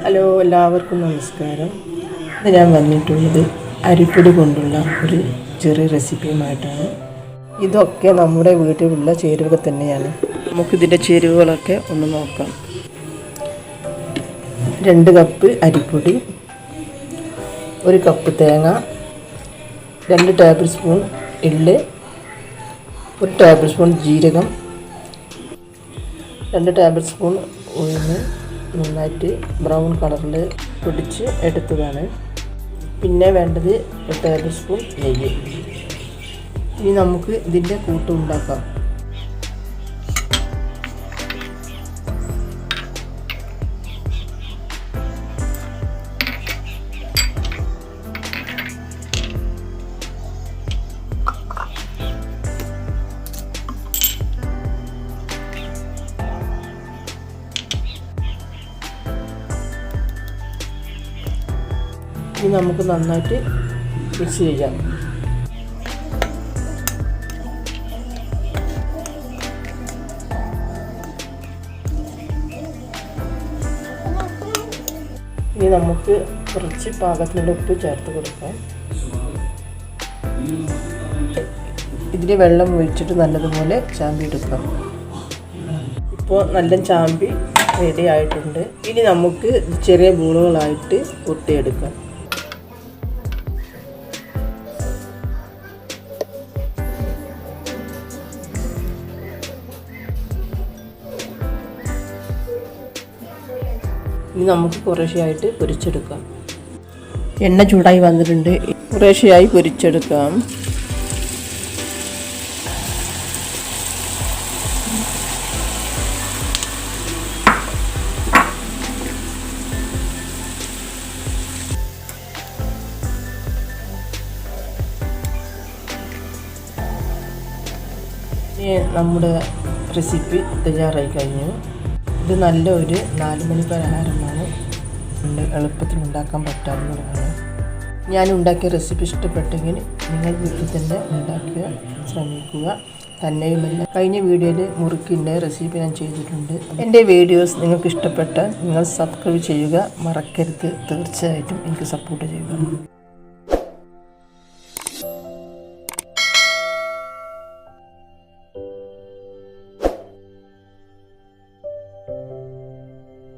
Hello, എല്ലാവർക്കും നമസ്കാരം. ഇത് ഞാൻ വന്നിട്ടുള്ളത് അരിപ്പൊടി കൊണ്ടുള്ള ഒരു ചെറിയ റെസിപ്പിയുമായിട്ടാണ്. ഇതൊക്കെ നമ്മുടെ വീട്ടിലുള്ള ചേരുവകൾ തന്നെയാണ്. നമുക്കിതിൻ്റെ ചേരുവകളൊക്കെ ഒന്ന് നോക്കാം. 2 കപ്പ് അരിപ്പൊടി, 1 കപ്പ് തേങ്ങ, 2 ടേബിൾ സ്പൂൺ എള്ള്, 1 ടേബിൾ സ്പൂൺ ജീരകം, 2 ടേബിൾ സ്പൂൺ ഉഴുന്ന് നന്നായിട്ട് ബ്രൗൺ കളറിൽ പൊടിച്ച് എടുത്തതാണ്. പിന്നെ വേണ്ടത് 1 ടേബിൾ സ്പൂൺ നെയ്യ്. ഇനി നമുക്ക് ഇതിൻ്റെ കൂട്ട് ഉണ്ടാക്കാം. ഇനി നമുക്ക് നന്നായിട്ട് മിക്സ് ചെയ്യാം. ഇനി നമുക്ക് കുറച്ച് പാകത്തിനുള്ള ഉപ്പ് ചേർത്ത് കൊടുക്കാം. ഇതിൽ വെള്ളം ഒഴിച്ചിട്ട് നല്ലതുപോലെ ചാമ്പി എടുക്കാം. ഇപ്പോൾ നല്ല ചാമ്പി റെഡി ആയിട്ടുണ്ട്. ഇനി നമുക്ക് ചെറിയ ബോളുകളായിട്ട് കൊട്ടിയെടുക്കാം. ഇനി നമുക്ക് കുറേശ്ശെയായിട്ട് പൊരിച്ചെടുക്കാം. എണ്ണ ചൂടായി വന്നിട്ടുണ്ട്. കുറേശ്ശെയായി പൊരിച്ചെടുക്കാം. നമ്മുടെ റെസിപ്പി തയ്യാറായി കഴിഞ്ഞു. ഇത് നല്ലൊരു 4 മണി പലഹാരമാണ്. എളുപ്പത്തിൽ ഉണ്ടാക്കാൻ പറ്റാവുന്നതാണ്. ഞാൻ ഉണ്ടാക്കിയ റെസിപ്പി ഇഷ്ടപ്പെട്ടെങ്കിൽ നിങ്ങൾ വീട്ടിൽ തന്നെ ഉണ്ടാക്കുക ശ്രമിക്കുക. തന്നെയുമല്ല, കഴിഞ്ഞ വീഡിയോയിൽ മുറുക്കിൻ്റെ റെസിപ്പി ഞാൻ ചെയ്തിട്ടുണ്ട്. എൻ്റെ വീഡിയോസ് നിങ്ങൾക്ക് ഇഷ്ടപ്പെട്ടാൽ നിങ്ങൾ സബ്സ്ക്രൈബ് ചെയ്യുക, മറക്കരുത്. തീർച്ചയായിട്ടും എനിക്ക് സപ്പോർട്ട് ചെയ്യുക.